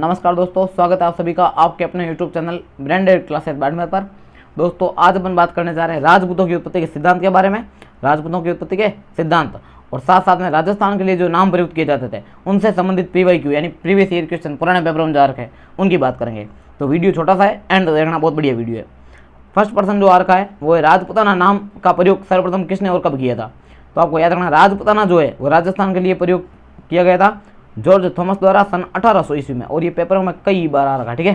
नमस्कार दोस्तों, स्वागत है आप सभी का आपके अपने YouTube channel branded classes badminton पर। दोस्तों आज अपन बात करने जा रहे हैं राजपूतों की उत्पत्ति के सिद्धांत के बारे में, राजपूतों की उत्पत्ति के सिद्धांत और साथ साथ में राजस्थान के लिए जो नाम प्रयुक्त किए जाते थे उनसे संबंधित PYQ यानी प्रीवियस ईयर क्वेश्चन पुराने पेपरों में जा रखे हैं उनकी बात करेंगे। तो वीडियो छोटा सा है, एंड देखना, बहुत बढ़िया वीडियो है। फर्स्ट पर्सन जो आ रखा है वो है राजपूताना नाम का प्रयोग सर्वप्रथम किसने और कब किया था। तो आपको याद रखना, राजपूताना जो है वो राजस्थान के लिए प्रयोग किया गया था जॉर्ज थॉमस द्वारा सन 1800 ईस्वी में, और ये पेपरों में कई बार आ रखा है। ठीक है,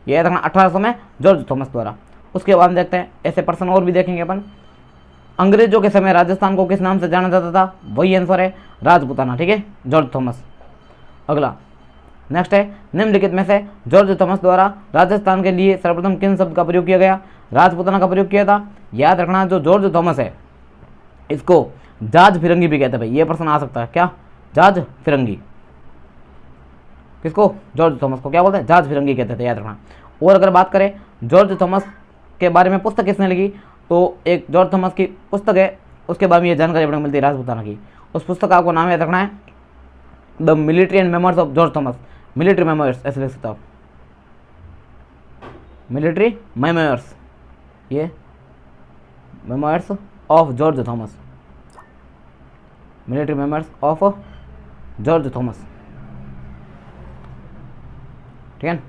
ये याद रखना 1800 में जॉर्ज थॉमस द्वारा। उसके बाद देखते हैं ऐसे पर्सन और भी देखेंगे अपन। अंग्रेजों के समय राजस्थान को किस नाम से जाना जाता था, वही आंसर है राजपूताना। ठीक है, जॉर्ज थॉमस। अगला नेक्स्ट है, निम्नलिखित में से जॉर्ज थॉमस द्वारा राजस्थान के लिए सर्वप्रथम किन शब्द का प्रयोग किया गया। राजपूताना का प्रयोग किया था। याद रखना, जो जॉर्ज थॉमस है इसको जाज फिरंगी भी कहते हैं। भाई ये प्रश्न आ सकता है, क्या जाज फिरंगी, किसको, जॉर्ज थॉमस को क्या बोलते हैं, जाज फिरंगी कहते थे, याद रखना। और अगर बात करें जॉर्ज थॉमस के बारे में पुस्तक किसने लिखी, तो एक जॉर्ज थॉमस की पुस्तक है, उसके बारे में ये जानकारी अपने को मिलती है राजपूताना की। उस पुस्तक का आपको नाम याद रखना है, the military and memoirs of George Thomas. Military memoirs ऐसे लिख सकते हो, मिलिट्री मेमोइर्स, ये memoirs of George Thomas, military memoirs of George Thomas. ठीक है,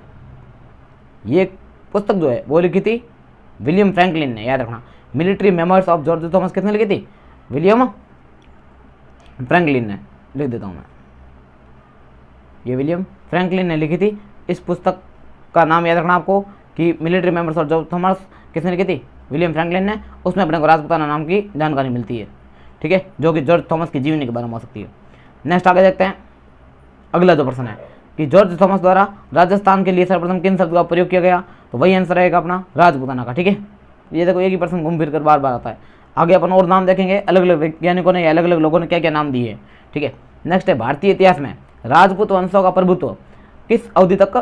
ये पुस्तक जो है वो लिखी थी विलियम फ्रैंकलिन ने, याद रखना। Military memoirs of George Thomas किसने लिखी थी, विलियम फ्रैंकलिन ने, लिख देता हूं मैं, ये विलियम फ्रैंकलिन ने लिखी थी। इस पुस्तक का नाम याद रखना आपको कि military memoirs of George Thomas किसने लिखी थी, विलियम फ्रैंकलिन ने। उसमें अपने को राजपूताना नाम की जानकारी मिलती है। ठीक है, जो कि जॉर्ज थॉमस की जीवनी के बारे में हो सकती है। नेक्स्ट आगे देखते हैं, अगला जो प्रश्न है कि जॉर्ज थॉमस द्वारा राजस्थान के लिए सर्वप्रथम किन शब्द का प्रयोग किया गया, तो वही आंसर रहेगा अपना राजपूताना का। ठीक है, ये देखो एक ही प्रश्न घूम फिर कर बार बार आता है। आगे अपन और नाम देखेंगे, अलग अलग वैज्ञानिकों ने या अलग अलग लोगों ने क्या क्या नाम दिए। ठीक है, नेक्स्ट है, भारतीय इतिहास में राजपूत वंशों का प्रभुत्व किस अवधि तक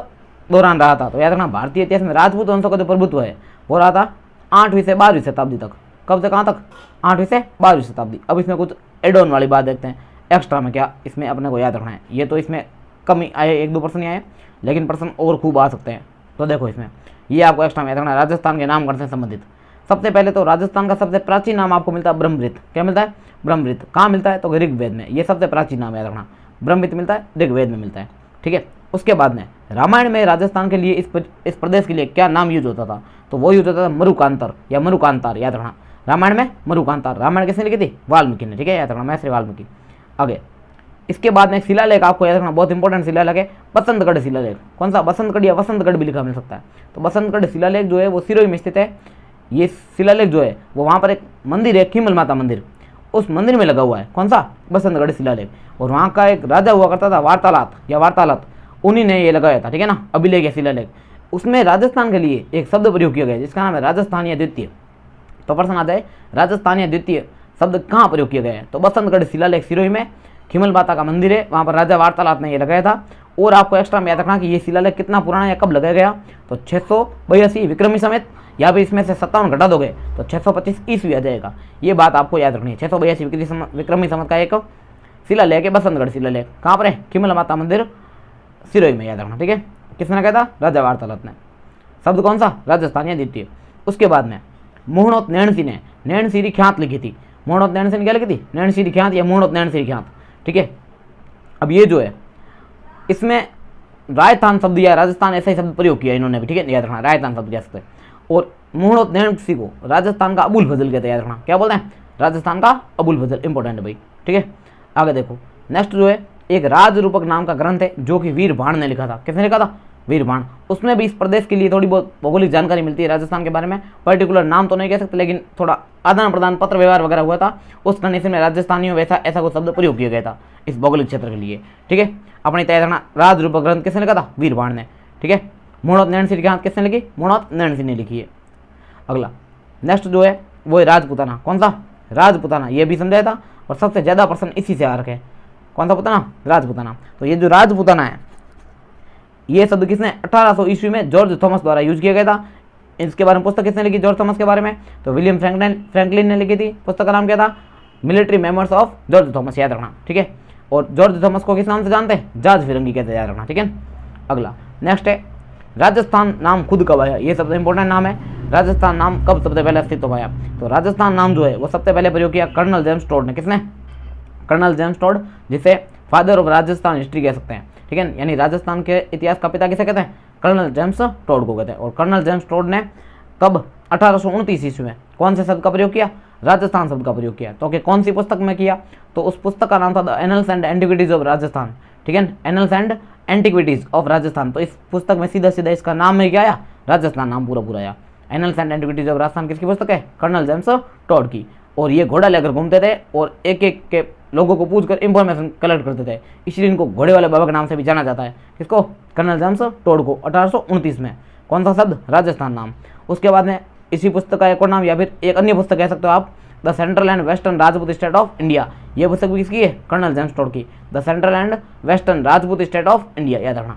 दौरान रहा था। तो याद रखना, भारतीय इतिहास में राजपूत वंशों का जो प्रभुत्व है वो रहा था 8वीं से 12वीं शताब्दी तक। कब से कहाँ तक, 8वीं से 12वीं शताब्दी। अब इसमें कुछ एड ऑन वाली बात देखते हैं, एक्स्ट्रा में क्या इसमें अपने को याद रखना है। ये तो इसमें कम आए, 1-2 प्रश्न ही आए, लेकिन प्रश्न और खूब आ सकते हैं। तो देखो इसमें ये आपको एक्स्ट्रा में याद रखना, राजस्थान के नामकरण से संबंधित। सबसे पहले तो राजस्थान का सबसे प्राचीन नाम आपको मिलता है ब्रह्मऋत। क्या मिलता है, ब्रह्मऋत। कहाँ मिलता है, तो ऋग्वेद में। ये सबसे प्राचीन नाम याद रखना, ब्रह्मऋत मिलता है, ऋग्वेद में मिलता है। ठीक है, उसके बाद में रामायण में राजस्थान के लिए इस प्रदेश के लिए क्या नाम यूज होता था, तो वो यूज होता था मरुकांतर या मरुकांतार। याद रखना, रामायण में मरुकांतार। रामायण किसने लिखी थी, वाल्मीकि ने। ठीक है, याद रखना, महर्षि वाल्मीकि। आगे इसके बाद में एक शिलालेख आपको याद रखना, बहुत इंपॉर्टेंट शिलालेख है, बसंतगढ़ शिलालेख। कौन सा, बसंतगढ़ या वसंतगढ़ भी लिखा मिल सकता है। तो बसंतगढ़ शिलालेख जो है वो सिरोही में स्थित है। ये शिलालेख जो है वो वहाँ पर एक मंदिर है, खीमल माता मंदिर, उस मंदिर में लगा हुआ है। कौन सा, बसंतगढ़ शिलालेख। और वहाँ का एक राजा हुआ करता था वार्तालात या वार्तालात, उन्हीं ने ये लगाया था। ठीक है ना, अभिलेख या शिलालेख। उसमें राजस्थान के लिए एक शब्द प्रयोग किया गया जिसका नाम है राजस्थानीय द्वितीय। तो प्रश्न आता है, राजस्थानीय द्वितीय शब्द कहाँ प्रयोग किया गया है, तो बसंतगढ़ शिलालेख सिरोही में, खीमल माता का मंदिर है, वहाँ पर राजा वार्तालात ने ये लगाया था। और आपको एक्स्ट्रा में याद रखना कि ये शिलालेख कितना पुराना या कब लगाया गया, तो 682 विक्रमी समेत, या फिर इसमें से 57 घटा दोगे तो 625 ईस्वी आ जाएगा। ये बात आपको याद रखनी है। 682 विक्रमी समेत का एक शिलालेख है, बसंतगढ़ शिलालेख। कहाँ पर है, खीमल माता मंदिर सिरोही में, याद रखना। ठीक है, किसने कहा था, राजा वार्तालात ने। शब्द कौन सा, राजस्थानीय द्वितीय। उसके बाद में मोहनोत नैणसी ने नैणसीरी ख्यात लिखी थी। मोहनोत नैणसी ने क्या लिखी थी, नैणसीरी ख्यात या मोहनोत नैणसीरी ख्यात। ठीक है, अब ये जो है इसमें राजस्थान शब्द या राजस्थान ऐसा ही शब्द प्रयोग किया इन्होंने भी। ठीक है, याद रखना, राजस्थान शब्द कह सकते हैं। और मोहनोत नैणसी को राजस्थान का अबुल फजल कहते हैं। याद रखना, क्या बोलते हैं, राजस्थान का अबुल फजल। इंपॉर्टेंट है भाई। ठीक है, आगे देखो, नेक्स्ट जो है एक राज रूपक नाम का ग्रंथ है जो कि वीर भाण ने लिखा था। किसने लिखा था, वीर भाण। उसमें भी इस प्रदेश के लिए थोड़ी बहुत भौगोलिक जानकारी मिलती है राजस्थान के बारे में। पर्टिकुलर नाम तो नहीं कह सकते, लेकिन थोड़ा आदान प्रदान, पत्र व्यवहार वगैरह हुआ था, उस कंडीशन में राजस्थानियों वैसा ऐसा कोई शब्द प्रयोग किया गया था इस भौगोलिक क्षेत्र के लिए। ठीक है, अपनी तय रखना, राज रूपक ग्रंथ किसने लिखा था, वीर भाण ने। ठीक है, मोहनोत नैणसी ख्यात किसने लिखी, मोहनोत नैणसी ने लिखी है। अगला नेक्स्ट जो है वो है राजपूताना। कौन सा, राजपूताना। ये भी समझाया था और सबसे ज्यादा प्रश्न इसी से आ रखे हैं। कौन सा पुताना, राजपूताना। तो ये जो राजपूताना है ये शब्द किसने 1800 ईस्वी में जॉर्ज थॉमस द्वारा यूज किया गया था। इसके बारे में पुस्तक किसने लिखी, जॉर्ज थॉमस के बारे में, तो विलियम फ्रैंकलिन ने लिखी थी। पुस्तक का नाम क्या था, military memoirs of George Thomas. याद रखना। ठीक है, और जॉर्ज थॉमस को किस नाम से जानते हैं, जाज फिरंगी कहते हैं। याद रखना। ठीक है, अगला नेक्स्ट है राजस्थान नाम खुद कब आया, ये सबसे इंपॉर्टेंट नाम है। राजस्थान नाम कब सबसे पहले अस्तित्व में आया, तो राजस्थान नाम जो है वो सबसे पहले प्रयोग किया कर्नल जेम्स टोड ने। किसने? कर्नल जेम्स टोड, जिसे फादर ऑफ राजस्थान हिस्ट्री कह सकते हैं, ठीक है। यानी राजस्थान के इतिहास का पिता किसे कहते हैं? कर्नल जेम्स टोड को कहते हैं। और कर्नल जेम्स टोड ने कब 1829 ईस्वी में कौन से शब्द का प्रयोग किया? राजस्थान शब्द का प्रयोग किया। तो कि कौन सी पुस्तक में किया? तो उस पुस्तक का नाम था the annuls and antiquities of Rajasthan, ठीक है, annuls and antiquities of Rajasthan. तो इस पुस्तक में सीधा सीधा इसका नाम में क्या आया? राजस्थान नाम पूरा पूरा आया। Annuls and antiquities of Rajasthan किसकी पुस्तक है? कर्नल जेम्स टोड की। और ये घोड़ा लेकर घूमते थे और एक एक के लोगों को पूछकर इंफॉर्मेशन कलेक्ट करते थे, इसलिए इनको घोड़े वाले बाबा के नाम से भी जाना जाता है। किसको? कर्नल जेम्स टोड को। 1829 में कौन सा शब्द? राजस्थान नाम। उसके बाद में इसी पुस्तक का एक और नाम या फिर एक अन्य पुस्तक कह सकते हो आप, the central and western Rajput state of India. ये पुस्तक भी किसकी है? कर्नल जेम्स टोड की, the central and western Rajput state of India, याद रखना।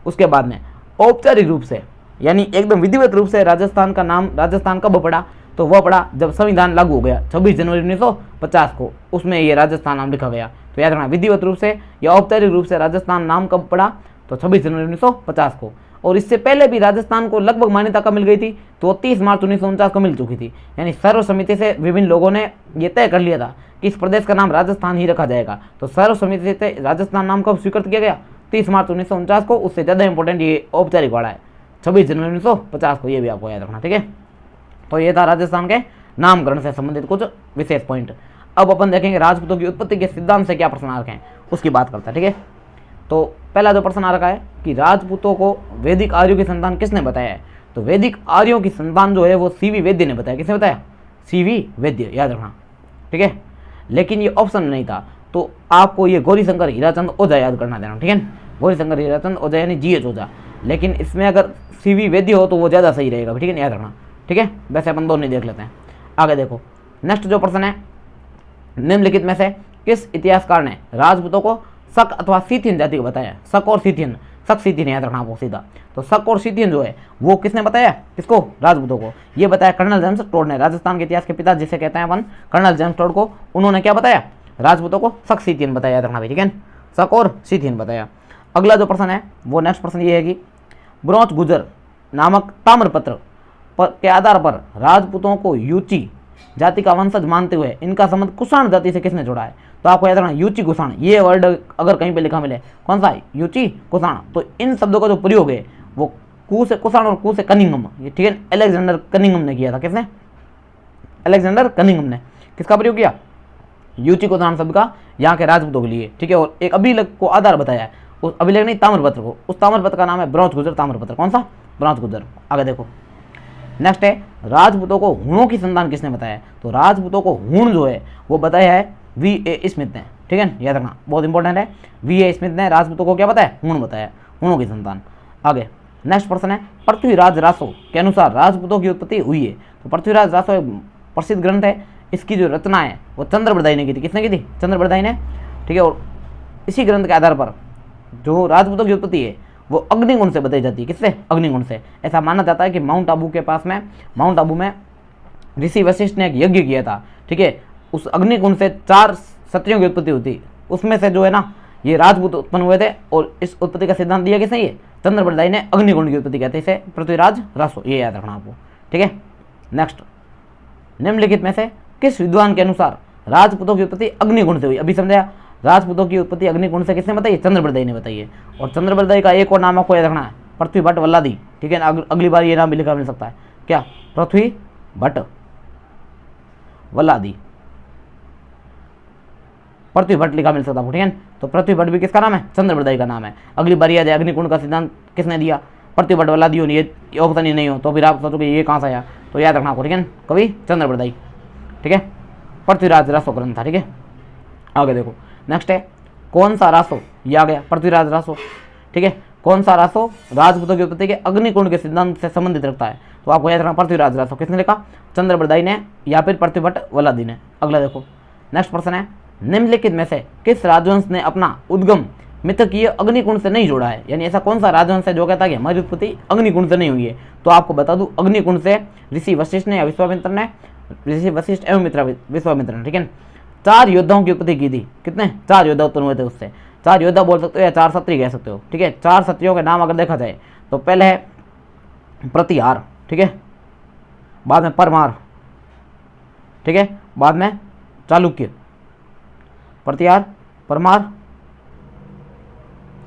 उसके बाद में औपचारिक रूप से यानी एकदम विधिवत रूप से राजस्थान का नाम राजस्थान कब पड़ा? तो वह पड़ा जब संविधान लागू हो गया 26 जनवरी 1950 को, उसमें ये राजस्थान नाम लिखा गया। तो याद रखना, विधिवत रूप से या औपचारिक रूप से राजस्थान नाम कब पड़ा? तो 26 जनवरी 1950 को। और इससे पहले भी राजस्थान को लगभग मान्यता कब मिल गई थी? तो 30 मार्च 1949 को मिल चुकी थी। यानी सर्वसम्मति से विभिन्न लोगों ने यह तय कर लिया था कि इस प्रदेश का नाम राजस्थान ही रखा जाएगा। तो सर्वसम्मति से राजस्थान नाम कब स्वीकृत किया गया? 30 मार्च 1949 को। उससे ज़्यादा इंपॉर्टेंट ये औपचारिक वाला है 26 जनवरी 1950 को, ये भी आपको याद रखना, ठीक है। तो ये था राजस्थान के नामकरण से संबंधित कुछ विशेष पॉइंट। अब अपन देखेंगे राजपूतों की उत्पत्ति के सिद्धांत से क्या प्रश्न आ रखे हैं, उसकी बात करता है, ठीक है। तो पहला जो प्रश्न आ रखा है कि राजपूतों को वैदिक आर्यों की संतान किसने बताया है? तो वैदिक आर्यों की संतान जो है वो सीवी वैद्य ने बताया। किसने बताया? सीवी वैद्य, याद रखना, ठीक है। लेकिन ये ऑप्शन में नहीं था, तो आपको ये गौरीशंकर हीराचंद ओझा याद करना देना, ठीक है। गौरीशंकर हीराचंद ओझा यानी GH ओझा, लेकिन इसमें अगर सीवी वैद्य हो तो वो ज़्यादा सही रहेगा, ठीक है, याद रखना, ठीक है। वैसे अपन दोनों देख लेते हैं। आगे देखो, नेक्स्ट जो प्रश्न है, निम्नलिखित में से किस इतिहासकार ने राजपूतों को शक अथवा सीथियन जाति को बताया? शक और सीथियन, शक सीथियन याद रखना आपको सीधा। तो शक और सीथियन जो है वो किसने बताया? किसको? राजपूतों को। ये बताया कर्नल जेम्स टोड ने, राजस्थान के इतिहास के पिता जिसे कहते हैं अपन कर्नल जेम्स टोड को। उन्होंने क्या बताया? राजपूतों को शक सीथियन बताया, याद रखना भाई, ठीक है, शक और सीथियन बताया। अगला जो प्रश्न है वो नेक्स्ट प्रश्न ये है कि ब्रोंच गुजर नामक ताम्रपत्र के आधार पर राजपूतों को यूची जाति का वंशज मानते हुए इनका संबंध कुषाण जाति से किसने जोड़ा है? तो आपको याद रखना, यूची कुषाण, ये वर्ड अगर कहीं पे लिखा मिले, कौन सा? यूची कुषाण। तो इन शब्दों का जो प्रयोग है वो कु से कुषाण और कु से कनिंगम, ये ठीक है, अलेक्जेंडर कनिंगम ने किया था। किसने? अलेक्जेंडर कनिंगम ने। किसका प्रयोग किया? यूची कुषाण शब्द का यहाँ के राजपूतों के लिए, ठीक है। और एक अभिलेख को आधार बताया है, उस अभिलेख नहीं, ताम्रपत्र को। उस ताम्रपत्र का नाम है ब्रोंच गुजर ताम्रपत्र। कौन सा? ब्रोंच गुजर। आगे देखो, नेक्स्ट है राजपूतों को हूणों की संतान किसने बताया? तो राजपूतों को हूण जो है वो बताया है V.A. स्मिथ ने, ठीक है, याद रखना, बहुत इंपॉर्टेंट है। V.A. स्मिथ ने राजपूतों को क्या बताया? हूण बताया, हूणों की संतान। आगे नेक्स्ट प्रश्न है, पृथ्वीराज रासो के अनुसार राजपूतों की उत्पत्ति हुई है। तो पृथ्वीराज रासो एक प्रसिद्ध ग्रंथ है, इसकी जो रचना है वो चंद्रबरदाई ने की थी। किसने की थी? चंद्रबरदाई ने, ठीक है। और इसी ग्रंथ के आधार पर जो राजपूतों की उत्पत्ति है वो अग्निकुंड से बताई जाती है। किससे? अग्निकुंड से। ऐसा माना जाता है कि माउंट आबू के पास में, माउंट आबू में ऋषि वशिष्ठ ने एक यज्ञ किया था, ठीक है। उस अग्निकुंड से 4 क्षत्रियों की उत्पत्ति होती, उसमें से जो है ना ये राजपूत उत्पन्न हुए थे। और इस उत्पत्ति का सिद्धांत दिया किसने? ये चंद्रबरदाई ने अग्निकुंड की उत्पत्ति कहते हैं, इसे पृथ्वीराज रासो, ये याद रखना आपको, ठीक है। नेक्स्ट, निम्नलिखित में से किस विद्वान के अनुसार राजपूतों की उत्पत्ति अग्निकुंड से हुई? अभी समझाया, राजपूतों की उत्पत्ति अग्निकुंड से किसने बताई? चंद्रबरदाई ने बताई है। और चंद्रबरदाई का एक और नाम आपको याद रखना है, पृथ्वी भट्ट वल्लादी, ठीक है। अगली बार ये नाम भी लिखा मिल सकता है, क्या? पृथ्वी भट्ट वल्लादी, पृथ्वी भट्ट लिखा मिल सकता है, ठीक है। तो पृथ्वी भट्ट भी किसका नाम है? चंद्रबरदाई का नाम है। अगली बार याद है अग्निकुंड का सिद्धांत किसने दिया? पृथ्वी भट्ट वल्लादी हो, ये ऑप्शन ही नहीं हो तो फिर आप सोचोगे ये कहाँ से आया, तो याद रखना आपको, ठीक है, कवि चंद्रबरदाई, ठीक है। पृथ्वीराज रासो ग्रंथ था, ठीक है। आगे देखो, नेक्स्ट है कौन सा रासो? ये आ गया पृथ्वीराज रासो, ठीक है। कौन सा रासो राजपूतों की उत्पत्ति के अग्निकुंड के सिद्धांत से संबंधित रखता है? तो आपको याद रखना, पृथ्वीराज रासो। किसने लिखा? चंद्रबरदाई ने या फिर पृथ्वी भट्ट वल्लादी ने। अगला देखो, नेक्स्ट प्रश्न है, निम्नलिखित में से किस राजवंश ने अपना उद्गम मिथकीय अग्निकुंड से नहीं जोड़ा है? यानी ऐसा कौन सा राजवंश है जो कहता है कि हमारी उत्पत्ति अग्निकुंड से नहीं हुई है? तो आपको बता दूं, अग्निकुंड से ऋषि वशिष्ठ ने या विश्वामित्र ने, ऋषि वशिष्ठ एवं विश्वामित्र ने, ठीक है, 4 योद्धाओं की उत्पत्ति की थी। कितने? 4 योद्धा उत्पन्न हुए थे उससे। 4 योद्धा बोल सकते हो या 4 क्षत्रिय कह सकते हो। ठीक है, 4 क्षत्रियों के नाम अगर देखा जाए तो पहले है प्रतिहार, ठीक है, बाद में परमार, ठीक है, बाद में चालुक्य। प्रतिहार, परमार,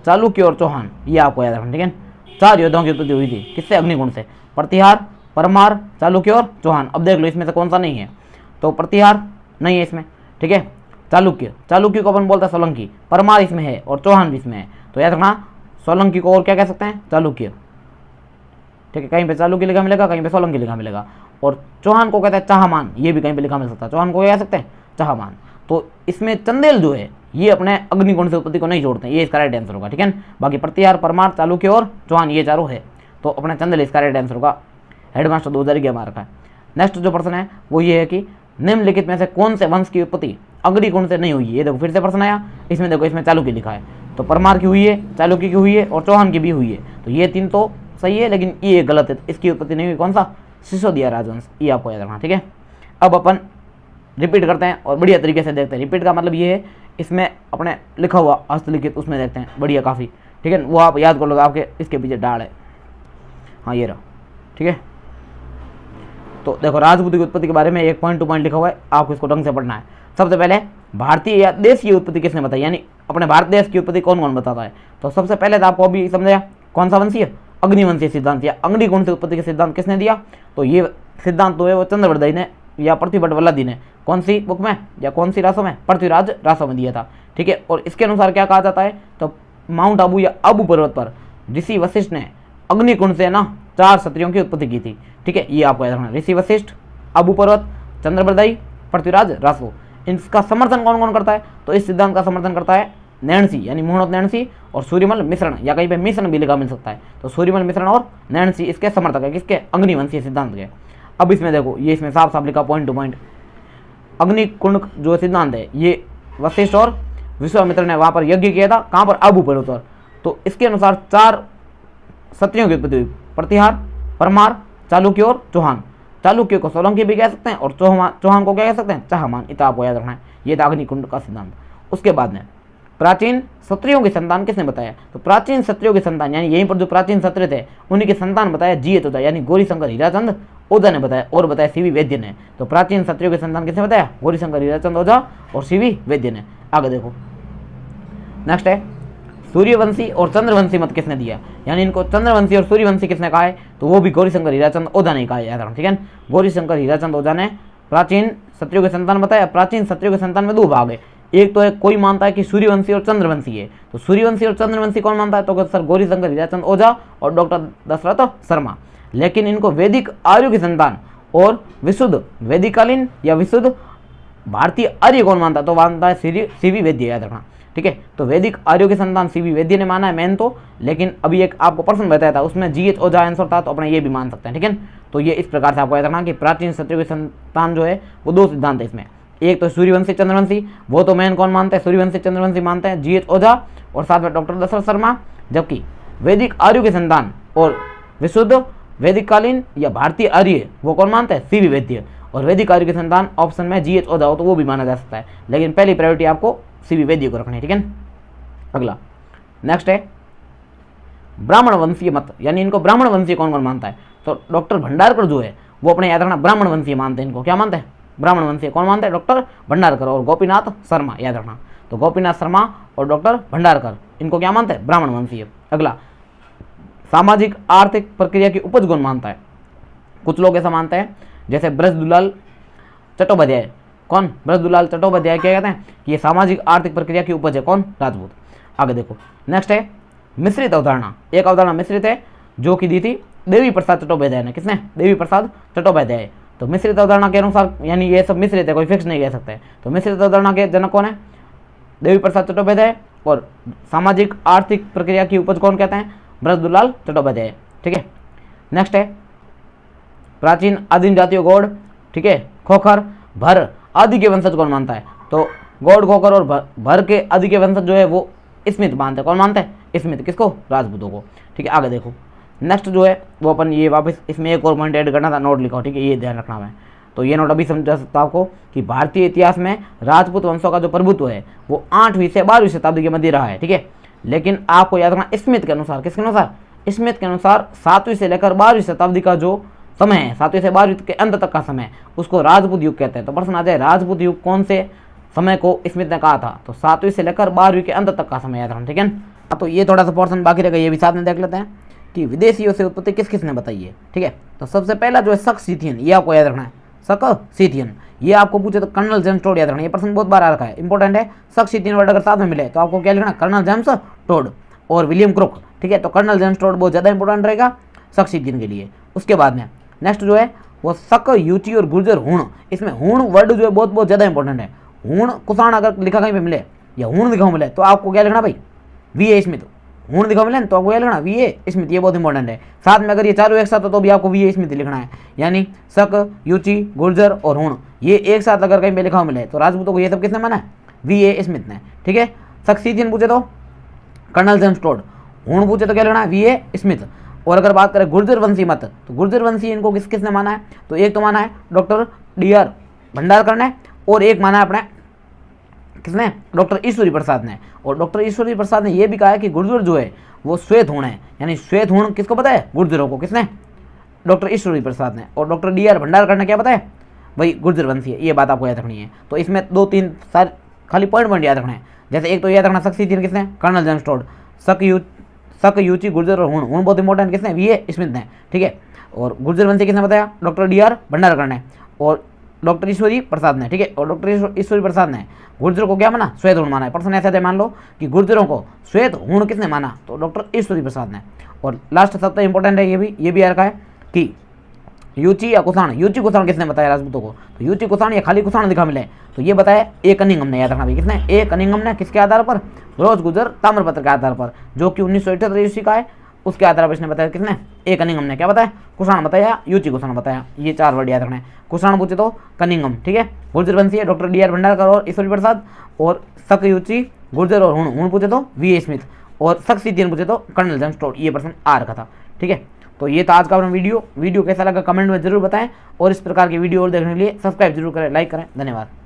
चालुक्य और चौहान, ये आपको याद रखना। ठीक है, 4 योद्धाओं की उत्पत्ति हुई थी किससे? अग्निकुंड से। प्रतिहार, परमार, चालुक्य और चौहान। अब देख लो इसमें से कौन सा नहीं है, तो प्रतिहार नहीं है इसमें। ठीक है, चालुक्य, चालुक्य को अपन बोलते हैं सोलंकी, परमार इसमें है और चौहान भी इसमें है। तो याद रखना सोलंकी को और क्या कह सकते हैं? चालुक्य। ठीक है, कहीं पे चालुक्य लिखा मिलेगा, कहीं पे सोलंकी लिखा मिलेगा। और चौहान को कहते हैं चाहमान, ये भी कहीं पे लिखा मिल सकता है। चौहान को क्या कह सकते हैं? चाहमान। तो इसमें चंदेल जो है ये अपने अग्निकुंड से उत्पत्ति को नहीं जोड़ते हैं, ये इसका राइट आंसर होगा। ठीक है, बाकी प्रतिहार, परमार, चालुक्य और चौहान ये चारों है, तो अपने चंदेल इसका राइट आंसर होगा। हेडमास्टर 2011 मार्क है। नेक्स्ट जो प्रश्न है वो ये है कि निम्नलिखित में से कौन से वंश की उत्पत्ति अग्निकुंड से नहीं हुई है? ये देखो फिर से प्रश्न आया, इसमें देखो इसमें चालुक्य लिखा है, तो परमार की हुई है, चालुक्य की हुई है और चौहान की भी हुई है। तो ये 3 तो सही है, लेकिन ये गलत है, इसकी उत्पत्ति नहीं हुई। कौन सा? सिसोदिया राजवंश, ये आपको याद रखना। ठीक है, अब अपन रिपीट करते हैं और बढ़िया तरीके से देखते हैं। रिपीट का मतलब ये है इसमें अपने लिखा हुआ हस्तलिखित उसमें देखते हैं, बढ़िया काफ़ी। ठीक है, वो आप याद कर लो, आपके इसके पीछे डाल है। हाँ ये रहा। ठीक है, तो देखो राजपूत की उत्पत्ति के बारे में एक पॉइंट टू पॉइंट लिखा हुआ है, आपको इसको ढंग से पढ़ना है। सबसे पहले भारतीय या देश की उत्पत्ति किसने बताई, यानी अपने भारत देश की उत्पत्ति कौन कौन बताता है? तो सबसे पहले तो आपको अभी समझाया कौन सा वंशीय? अग्निवंशीय सिद्धांत या अग्निकुंड से उत्पत्ति का सिद्धांत किसने दिया? तो ये सिद्धांत तो है वो चंद्रवर्धई ने या पृथ्वीभट्ट वल्लभी ने, कौन सी बुक में या कौन सी रासों में? पृथ्वीराज रासों में दिया था। ठीक है, और इसके अनुसार क्या कहा जाता है? तो माउंट आबू या आबू पर्वत पर ऋषि वशिष्ठ ने अग्निकुंड से ना 4 क्षत्रियों की उत्पत्ति की थी। ठीक है, ये आपको याद रखना। ऋषि वशिष्ठ, आबू पर्वत, चंद्रवर्धई, पृथ्वीराज रासो। इनका समर्थन कौन कौन करता है? तो इस सिद्धांत का समर्थन करता है नैणसी यानी मुहूर्त नैणसी और सूर्यमल मिश्रण, या कहीं पे मिश्रण भी लिखा मिल सकता है। तो सूर्यमल मिश्रण और नैणसी इसके समर्थक है, किसके? अग्निवंशीय सिद्धांत के। अब इसमें देखो ये इसमें साफ साफ लिखा पॉइंट टू पॉइंट, अग्निकुंड जो सिद्धांत है ये वशिष्ठ और विश्वामित्र ने वहां पर यज्ञ किया था, कहां पर? आबू पर्वत पर। तो इसके अनुसार 4 क्षत्रियों की उत्पत्ति हुई, प्रतिहार, परमार, चालुक्य और चौहान। चालुक्य को सोलंकी भी कह सकते हैं और चौहान को क्या कह सकते हैं? चाहमान। इतना आपको याद रखना है, ये था अग्निकुंड का सिद्धांत। उसके बाद में प्राचीन क्षत्रियों की संतान किसने बताया? तो प्राचीन क्षत्रियों की संतान यानी यहीं पर जो प्राचीन क्षत्रिय थे उन्हीं की संतान बताया जी.एच. ओझा यानी गौरीशंकर हीराचंद ओझा ने बताया, और बताया सी.वी. वैद्य ने। तो प्राचीन क्षत्रियों की संतान किसने बताया? गौरीशंकर हीराचंद ओझा और सी.वी. वैद्य ने। आगे देखो नेक्स्ट है सूर्यवंशी और चंद्रवंशी मत किसने दिया, यानी इनको चंद्रवंशी और सूर्यवंशी किसने कहा है? तो वो भी गौरीशंकर हीराचंद ओझा ने कहा, याद रखना। ठीक है, गौरीशंकर हीराचंद ओझा ने प्राचीन क्षत्रियों की संतान बताया। प्राचीन क्षत्रियों की संतान में 2 भाग है, एक तो है कोई मानता है कि सूर्यवंशी और चंद्रवंशी है, तो सूर्यवंशी और चंद्रवंशी कौन मानता है? तो सर गौरीशंकर हीराचंद ओझा और डॉक्टर दशरथ शर्मा। लेकिन इनको वैदिक आर्यों की संतान और विशुद्ध वैदिकालीन या विशुद्ध भारतीय आर्य कौन मानता है? तो मानता है सी.वी. वैद्य, याद रखना। ठीक है, तो वैदिक आर्यों की संतान सी.वी. वैद्य ने माना है मेन तो, लेकिन अभी एक आपको प्रश्न बताया था उसमें जी.एच. ओझा आंसर था, तो अपने ये भी मान सकते हैं। ठीक है, तो ये इस प्रकार से आपको याद रखना कि प्राचीन क्षत्रियों की संतान जो है वो 2 सिद्धांत है इसमें, एक तो सूर्यवंशी चंद्रवंशी, वो तो मेन कौन मानते हैं? सूर्यवंशी चंद्रवंशी मानते हैं जी.एच. ओझा और साथ में डॉक्टर दशरथ शर्मा। जबकि वैदिक आर्यों की संतान और विशुद्ध वैदिककालीन या भारतीय आर्य वो कौन मानते हैं? सी.वी. वैद्य। और वैदिक आर्य की संतान ऑप्शन में जी.एच. ओझा हो तो वो भी माना जा सकता है, लेकिन पहली प्रायोरिटी आपको सी.वी. वैद्य को रखनी है। ठीक है, अगला नेक्स्ट है ब्राह्मण वंशीय मत, यानी इनको ब्राह्मण वंशीय कौन कौन मानता है? तो डॉक्टर भंडारकर जो है वो अपने याद रखना ब्राह्मण वंशीय मानते हैं। इनको क्या मानते हैं? ब्राह्मण वंशीय। कौन मानते हैं? डॉक्टर भंडारकर और गोपीनाथ शर्मा, याद रखना। तो गोपीनाथ शर्मा और डॉक्टर भंडारकर इनको क्या मानते हैं? ब्राह्मण वंशीय। अगला सामाजिक आर्थिक प्रक्रिया की उपज कौन मानता है? कुछ लोग ऐसा मानते हैं जैसे ब्रजदुलाल चट्टोपाध्याय। कौन? ब्रजदुलाल चट्टोपाध्याय क्या कहते हैं कि ये सामाजिक आर्थिक प्रक्रिया की उपज है। कौन? राजपूत। आगे देखो नेक्स्ट है मिश्रित अवधारणा। एक अवधारणा मिश्रित है जो कि दी थी देवी प्रसाद चट्टोपाध्याय ने। किसने? देवी प्रसाद चट्टोपाध्याय। तो मिश्रित अवधारणा के अनुसार, यानी ये सब मिश्रित है, कोई फिक्स नहीं कह सकते। तो मिश्रित अवधारणा के जनक कौन है? देवी प्रसाद चट्टोपाध्याय। और सामाजिक आर्थिक प्रक्रिया की उपज कौन कहते हैं? ब्रजदुलाल चट्टोपाध्याय। ठीक है, नेक्स्ट है प्राचीन आदिम जातियों गौड़, ठीक है, खोखर, भर आदि के वंशज कौन मानता है? तो गौड़, खोखर और भर के आदि के वंशज जो है वो स्मिथ मानते हैं। कौन मानते हैं? स्मिथ। किसको? राजपूतों को। ठीक है, आगे देखो नेक्स्ट जो है वो अपन ये वापस इसमें एक और पॉइंट ऐड करना था, नोट लिखा हो। ठीक है, ये ध्यान रखना है। तो ये नोट अभी समझा सकता आपको कि भारतीय इतिहास में राजपूत वंशों का जो प्रभुत्व है वो 8वीं से 12वीं शताब्दी के मध्य रहा है, ठीक है। लेकिन आपको याद रखना स्मिथ के अनुसार, किसके अनुसार, स्मिथ के अनुसार 7वीं से लेकर 12वीं शताब्दी का जो समय है, 7वीं से 12वीं के अंत तक का समय, उसको राजपूत युग कहते हैं। तो प्रश्न आ जाए राजपूत युग कौन से समय को स्मिथ ने कहा था, तो 7वीं से लेकर 12वीं के अंत तक का समय याद रखना, ठीक है। तो ये थोड़ा सा पोर्शन बाकी रहेगा, ये भी साथ में देख लेते हैं कि विदेशियों से उत्पत्ति किस किसने बताई है, ठीक है। तो सबसे पहला जो है शक सीथियन, ये आपको याद रखना है, शक सीथियन। ये आपको पूछे तो कर्नल जेम्स टोड याद रखना, ये प्रश्न बहुत बार आ रखा है, इंपॉर्टेंट है। शक सीथियन वर्ड अगर साथ में मिले तो आपको क्या लिखना, कर्नल जेम्स टोड और विलियम क्रुक, ठीक है। तो कर्नल जेम्स टोड बहुत ज़्यादा इंपॉर्टेंट रहेगा शक सीथियन के लिए। उसके बाद में नेक्स्ट जो है वो शक, यूची और गुर्जर हूण। इसमें हूण वर्ड जो है बहुत ज़्यादा इंपॉर्टेंट है। हूण कुषाण अगर लिखा कहीं पे मिले या हूण लिखा मिले तो आपको क्या लिखना भाई, वी.ए. स्मिथ। हूण लिखा मिले तो आपको क्या लिखना, वी.ए. स्मिथ, ये बहुत इंपॉर्टेंट है। साथ में अगर ये चारों एक साथ हो तो भी आपको वी.ए. स्मिथ लिखना है, यानी शक, यूची, गुर्जर और हूण ये एक साथ अगर कहीं पे लिखा मिले तो राजपूतों को ये सब किसने माना है, वी.ए. स्मिथ ने, ठीक है। शक सीथियन पूछे तो कर्नल जेम्स टोड, हूण पूछे तो क्या लिखना है, वी.ए. स्मिथ। और अगर बात करें गुर्जर वंशी मत, तो गुर्जर वंशी इनको किसने माना है, तो एक तो माना है डॉक्टर डी.आर. भंडारकर ने, और एक माना है अपने किसने, डॉक्टर ईश्वरी प्रसाद ने। और डॉक्टर ईश्वरी प्रसाद ने यह भी कहा है कि गुर्जर जो है वो श्वेत हूण है, यानी श्वेत हूण किसको पता है, गुर्जरों को, किसने, डॉक्टर ईश्वरी प्रसाद ने। और डॉक्टर डी.आर. भंडारकर ने क्या बताया, भाई गुर्जर वंशी है, ये बात आपको याद रखनी है। तो इसमें 2-3 सारे खाली पॉइंट याद रखना है। जैसे एक तो याद रखना शक सीथियन किसने, कर्नल जेम्स टोड, शक, यूची, गुर्जर और हूण बहुत इंपॉर्टेंट किसने, वी.ए. स्मिथ ने, ठीक है। और गुर्जर वंशी किसने बताया, डॉक्टर डी.आर. भंडारकर ने और डॉक्टर ईश्वरी प्रसाद ने, ठीक है। और डॉक्टर ईश्वरी प्रसाद ने गुर्जरों को क्या माना, श्वेत हूण माना है। प्रश्न ऐसा मान लो कि गुर्जरों को श्वेत हूण किसने माना, तो डॉक्टर ईश्वरी प्रसाद ने। और लास्ट सबसे इंपॉर्टेंट है, ये भी आ रखा है कि यूची या कुषाण, यूची कुषाण किसने बताया राजपूतों को, तो यूची कुषाण या खाली कुषाण दिखा मिले तो ये बताया ए. कनिंघम ने, याद रखना भाई, किसने, ए. कनिंघम ने। किसके आधार पर, रोज गुजर ताम्रपत्र के आधार पर, जो कि 1978 ईस्वी का है, उसके आधार पर इसने बताया किसने, ए. कनिंघम ने। क्या बताया, कुषाण बताया, यूची कुषाण बताया। ये 4 वर्ड याद रखना है। कुषाण पूछे तो कनिंघम, ठीक है। गुर्जर वंशी है डॉक्टर डी.आर. भंडारकर और ईश्वरी प्रसाद। और शक, यूची, गुर्जर और हूण पूछे तो वी.ए. स्मिथ। और शक सीथियन पूछे तो कर्नल जेम्स टोड। ये प्रश्न आ रखा था, ठीक है। तो ये था आज का अपना वीडियो कैसा लगा कमेंट में जरूर बताएं, और इस प्रकार की वीडियो और देखने के लिए सब्सक्राइब जरूर करें, लाइक करें। धन्यवाद।